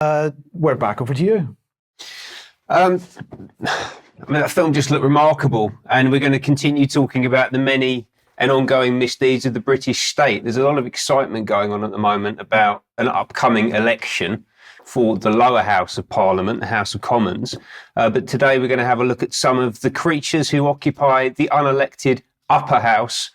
We're back over to you. That film just looked remarkable, and we're going to continue talking about the many and ongoing misdeeds of the British state. There's a lot of excitement going on at the moment about an upcoming election for the lower house of Parliament, the House of Commons. But today we're going to have a look at some of the creatures who occupy the unelected upper house,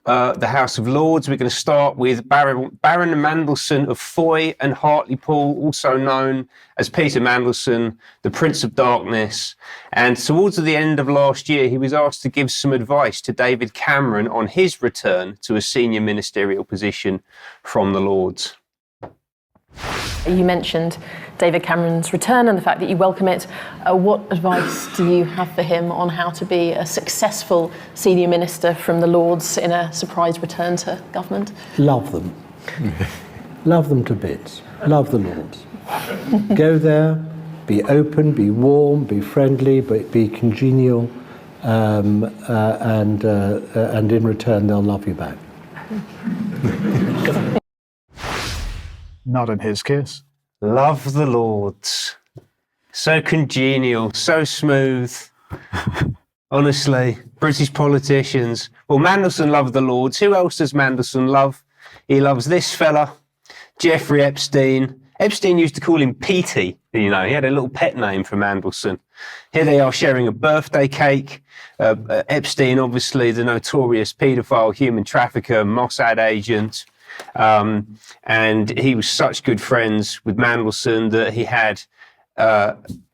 the House of Lords. We're going to start with Baron Mandelson of Foy and Hartlepool, also known as Peter Mandelson, the Prince of Darkness. And towards the end of last year, he was asked to give some advice to David Cameron on his return to a senior ministerial position from the Lords. You mentioned David Cameron's return and the fact that you welcome it. What advice do you have for him on how to be a successful senior minister from the Lords in a surprise return to government? Love them. Love them to bits. Love the Lords. Go there, be open, be warm, be friendly, be congenial, and in return they'll love you back. Not in his case. Love the Lords. So congenial, so smooth. Honestly, British politicians. Well, Mandelson loved the Lords. Who else does Mandelson love? He loves this fella, Jeffrey Epstein. Epstein used to call him Petey, you know, he had a little pet name for Mandelson. Here they are sharing a birthday cake. Epstein, obviously the notorious paedophile, human trafficker, Mossad agent. And he was such good friends with Mandelson that he had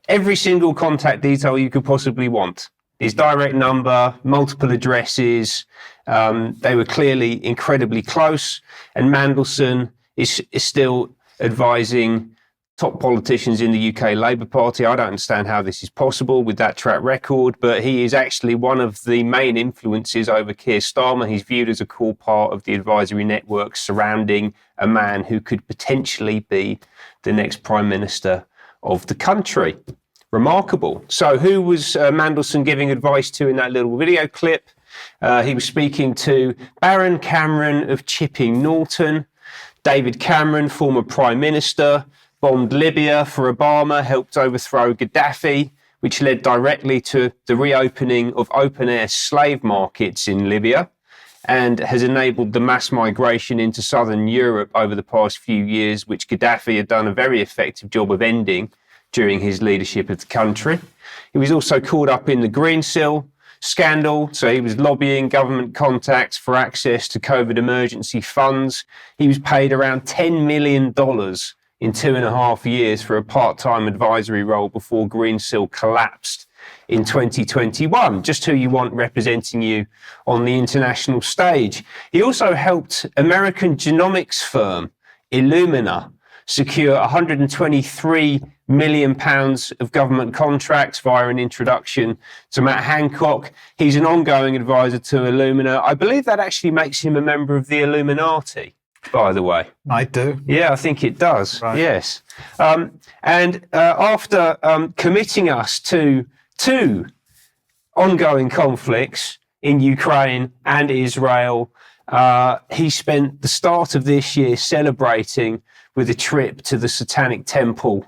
every single contact detail you could possibly want. His direct number, multiple addresses. They were clearly incredibly close. And Mandelson is still advising top politicians in the UK Labour Party. I don't understand how this is possible with that track record, but he is actually one of the main influences over Keir Starmer. He's viewed as a core part of the advisory network surrounding a man who could potentially be the next Prime Minister of the country. Remarkable. So who was Mandelson giving advice to in that little video clip? He was speaking to Baron Cameron of Chipping Norton, David Cameron, former Prime Minister, bombed Libya for Obama, helped overthrow Gaddafi, which led directly to the reopening of open-air slave markets in Libya, and has enabled the mass migration into southern Europe over the past few years, which Gaddafi had done a very effective job of ending during his leadership of the country. He was also caught up in the Greensill scandal, so he was lobbying government contacts for access to COVID emergency funds. He was paid around $10 million in 2.5 years for a part-time advisory role before Greensill collapsed in 2021. Just who you want representing you on the international stage. He also helped American genomics firm Illumina secure £123 million of government contracts via an introduction to Matt Hancock. He's an ongoing advisor to Illumina. I believe that actually makes him a member of the Illuminati, by the way. Might do. Yeah, I think it does. Right. Yes. After committing us to two ongoing conflicts in Ukraine and Israel, he spent the start of this year celebrating with a trip to the Satanic Temple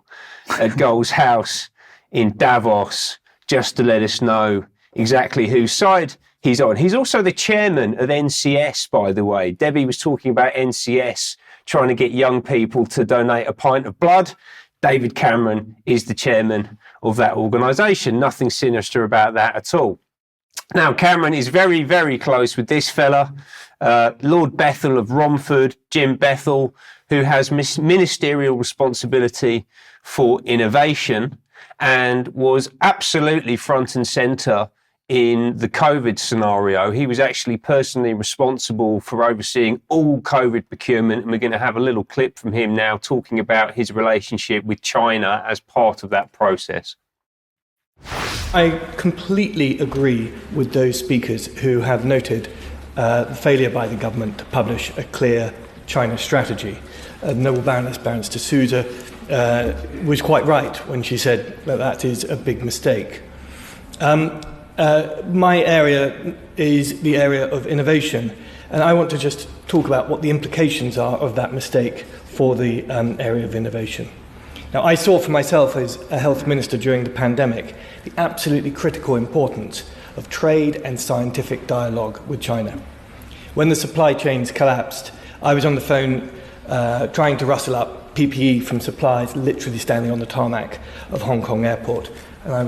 at Gold's House in Davos, just to let us know exactly whose side he's on. He's also the chairman of NCS, by the way. Debbie was talking about NCS trying to get young people to donate a pint of blood. David Cameron is the chairman of that organisation. Nothing sinister about that at all. Now, Cameron is very, very close with this fella, Lord Bethell of Romford, Jim Bethell, who has ministerial responsibility for innovation and was absolutely front and centre in the COVID scenario. He was actually personally responsible for overseeing all COVID procurement, and we're going to have a little clip from him now talking about his relationship with China as part of that process. I completely agree with those speakers who have noted the failure by the government to publish a clear China strategy. Noble Baroness D'Souza was quite right when she said that that is a big mistake. My area is the area of innovation, and I want to just talk about what the implications are of that mistake for the area of innovation. Now, I saw for myself as a health minister during the pandemic the absolutely critical importance of trade and scientific dialogue with China. When the supply chains collapsed, I was on the phone trying to rustle up PPE from suppliers literally standing on the tarmac of Hong Kong airport. And I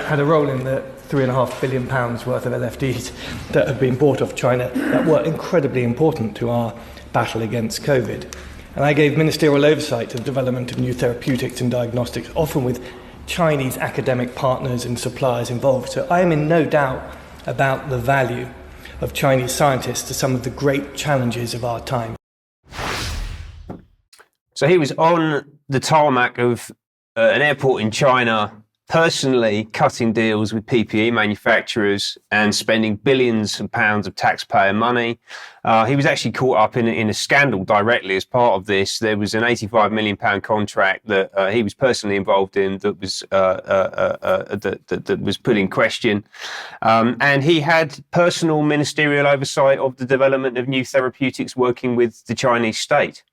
had a role in the £3.5 billion worth of LFDs that have been bought off China that were incredibly important to our battle against COVID. And I gave ministerial oversight to the development of new therapeutics and diagnostics, often with Chinese academic partners and suppliers involved. So I am in no doubt about the value of Chinese scientists to some of the great challenges of our time. So he was on the tarmac of an airport in China, personally cutting deals with PPE manufacturers and spending billions of pounds of taxpayer money. He was actually caught up in a scandal directly as part of this. There was an £85 million contract that he was personally involved in that was put in question. And he had personal ministerial oversight of the development of new therapeutics working with the Chinese state.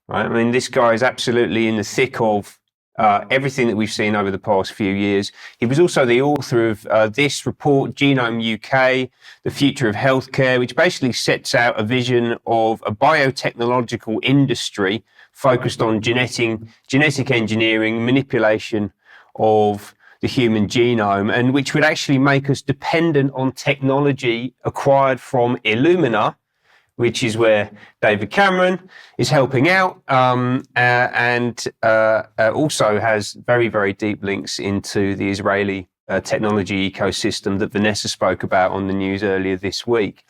Right? I mean, this guy is absolutely in the thick of everything that we've seen over the past few years. He was also the author of this report, Genome UK, The Future of Healthcare, which basically sets out a vision of a biotechnological industry focused on genetic engineering, manipulation of the human genome, and which would actually make us dependent on technology acquired from Illumina, which is where David Cameron is helping out, and also has very, very deep links into the Israeli technology ecosystem that Vanessa spoke about on the news earlier this week.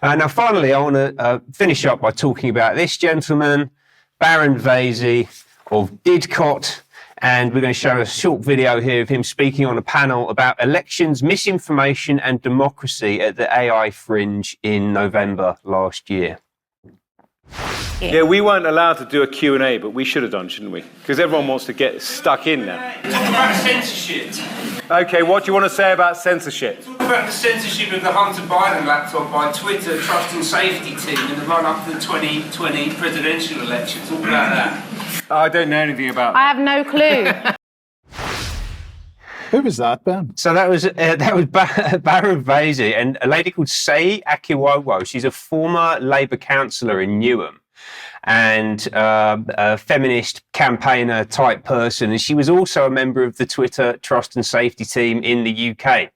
Now, finally, I want to finish up by talking about this gentleman, Baron Vaizey of Didcot. And we're going to show a short video here of him speaking on a panel about elections, misinformation and democracy at the AI Fringe in November last year. Yeah, we weren't allowed to do a Q&A, but we should have done, shouldn't we? Because everyone wants to get stuck in now. Talk about censorship. OK, what do you want to say about censorship? Talk about the censorship of the Hunter Biden laptop by Twitter Trust and Safety Team in the run-up to the 2020 presidential election. Talk about that. I don't know anything about I have no clue. Who was that, Ben? So that was Baron Vaizey and a lady called Sei Akiwowo. She's a former Labour councillor in Newham and a feminist campaigner type person. And she was also a member of the Twitter Trust and Safety Team in the UK.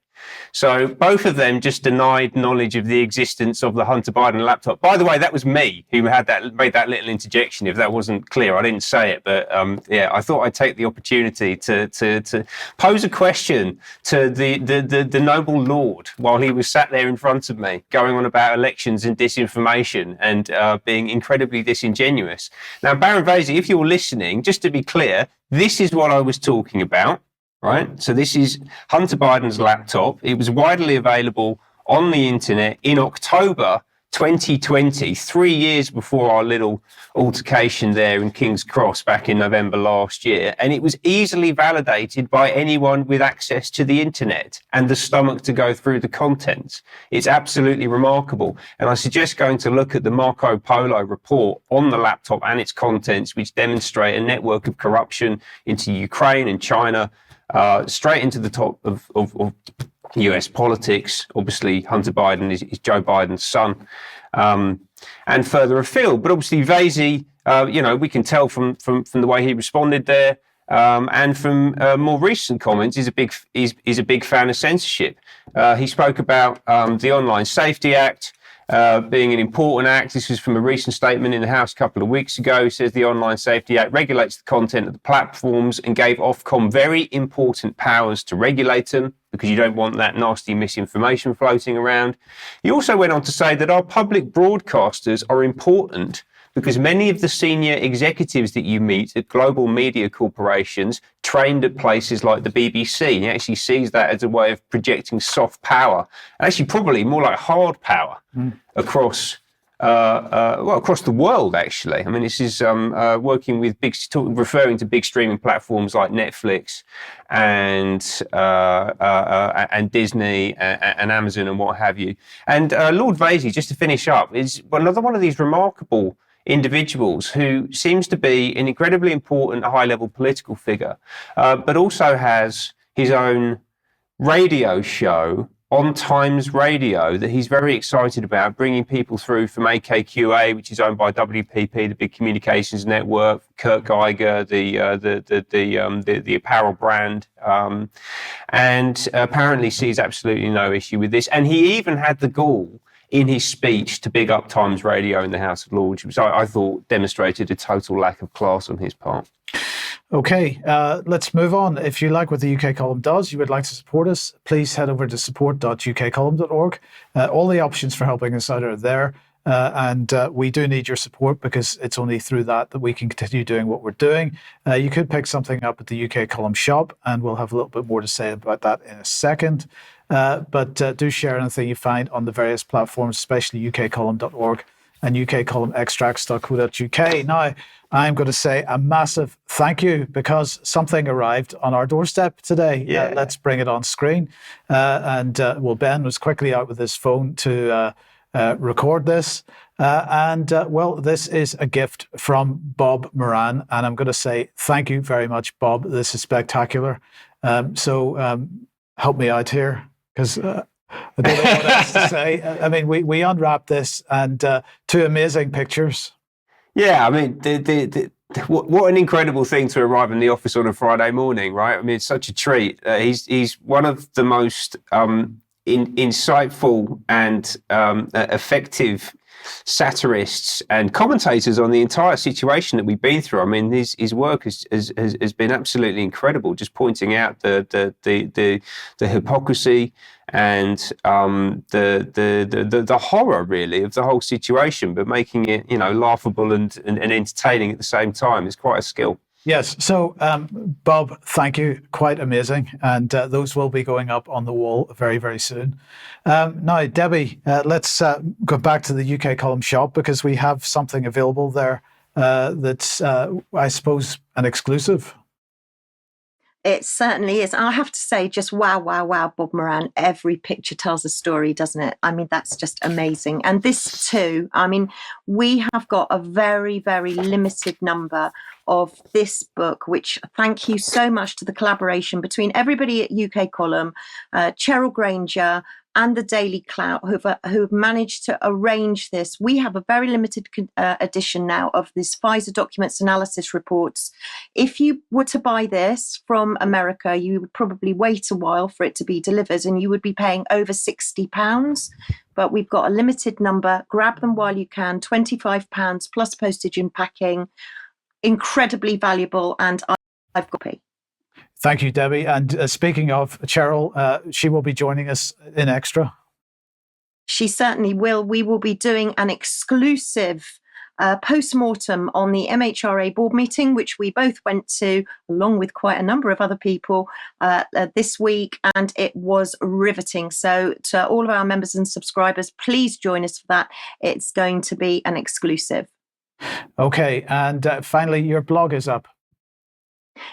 So both of them just denied knowledge of the existence of the Hunter Biden laptop. By the way, that was me who made that little interjection. If that wasn't clear, I didn't say it, but yeah, I thought I'd take the opportunity to pose a question to the noble Lord while he was sat there in front of me, going on about elections and disinformation and being incredibly disingenuous. Now, Baron Vaizey, if you're listening, just to be clear, this is what I was talking about. Right. So this is Hunter Biden's laptop. It was widely available on the internet in October 2020, 3 years before our little altercation there in King's Cross back in November last year. And it was easily validated by anyone with access to the internet and the stomach to go through the contents. It's absolutely remarkable. And I suggest going to look at the Marco Polo report on the laptop and its contents, which demonstrate a network of corruption into Ukraine and China, straight into the top of US politics. Obviously, Hunter Biden is Joe Biden's son, and further afield. But obviously, Vaizey, we can tell from the way he responded there, and from more recent comments, is a big fan of censorship. He spoke about the Online Safety Act being an important act. This was from a recent statement in the House a couple of weeks ago. He says the Online Safety Act regulates the content of the platforms and gave Ofcom very important powers to regulate them because you don't want that nasty misinformation floating around. He also went on to say that our public broadcasters are important because many of the senior executives that you meet at global media corporations trained at places like the BBC. He actually sees that as a way of projecting soft power, actually probably more like hard power across the world, actually. I mean, this is working with referring to big streaming platforms like Netflix and Disney and Amazon and what have you. And Lord Vaizey, just to finish up, is another one of these remarkable individuals who seems to be an incredibly important high-level political figure, but also has his own radio show on Times Radio that he's very excited about, bringing people through from AKQA, which is owned by WPP, the big communications network, Kurt Geiger, the apparel brand, and apparently sees absolutely no issue with this. And he even had the gall in his speech to big up Times Radio in the House of Lords, which I thought demonstrated a total lack of class on his part. Okay, let's move on. If you like what the UK column does, you would like to support us, please head over to support.ukcolumn.org. All the options for helping us out are there. And we do need your support because it's only through that we can continue doing what we're doing. You could pick something up at the UK column shop, and we'll have a little bit more to say about that in a second. But do share anything you find on the various platforms, especially ukcolumn.org and ukcolumnextracts.co.uk. Now, I'm going to say a massive thank you because something arrived on our doorstep today. Yeah. Let's bring it on screen. Well, Ben was quickly out with his phone to record this. Well, this is a gift from Bob Moran. And I'm going to say thank you very much, Bob. This is spectacular. Help me out here because I don't know what else to say. I mean, we unwrapped this and two amazing pictures. Yeah, I mean, what an incredible thing to arrive in the office on a Friday morning, right? I mean, it's such a treat. He's one of the most insightful and effective satirists and commentators on the entire situation that we've been through. I mean, his work has been absolutely incredible, just pointing out the hypocrisy and the horror, really, of the whole situation, but making it, laughable and entertaining at the same time is quite a skill. Yes. So, Bob, thank you. Quite amazing. And those will be going up on the wall very, very soon. Now, Debbie, let's go back to the UK column shop because we have something available there that's, I suppose, an exclusive. It certainly is. I have to say, just wow, Bob Moran. Every picture tells a story, doesn't it? I mean, that's just amazing. And this too, I mean, we have got a very, very limited number of this book, which thank you so much to the collaboration between everybody at UK Column, Cheryl Granger, and the Daily Clout, who've managed to arrange this. We have a very limited edition now of this Pfizer documents analysis reports. If you were to buy this from America, you would probably wait a while for it to be delivered and you would be paying over £60. But we've got a limited number. Grab them while you can, £25 plus postage and packing. Incredibly valuable, and I've got to pay. Thank you, Debbie. And speaking of Cheryl, she will be joining us in Extra. She certainly will. We will be doing an exclusive post-mortem on the MHRA board meeting, which we both went to, along with quite a number of other people this week, and it was riveting. So to all of our members and subscribers, please join us for that. It's going to be an exclusive. Okay, and finally, your blog is up.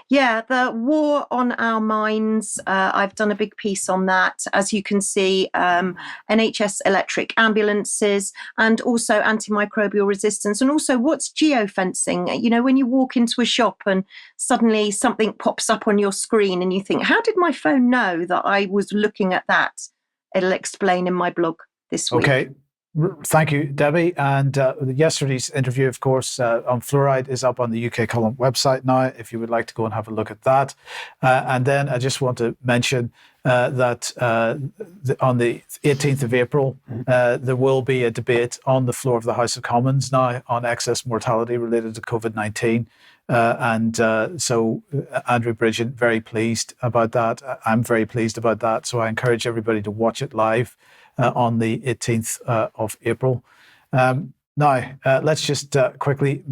Yeah, the war on our minds. I've done a big piece on that. As you can see, NHS electric ambulances and also antimicrobial resistance. And also what's geofencing? You know, when you walk into a shop and suddenly something pops up on your screen and you think, how did my phone know that I was looking at that? It'll explain in my blog this week. Okay. Thank you, Debbie. And yesterday's interview, of course, on fluoride is up on the UK Column website now, if you would like to go and have a look at that. And then I just want to mention that on the 18th of April, there will be a debate on the floor of the House of Commons now on excess mortality related to COVID-19. So Andrew Bridgen, very pleased about that. I'm very pleased about that. So I encourage everybody to watch it live on the 18th of April. Now, let's just quickly move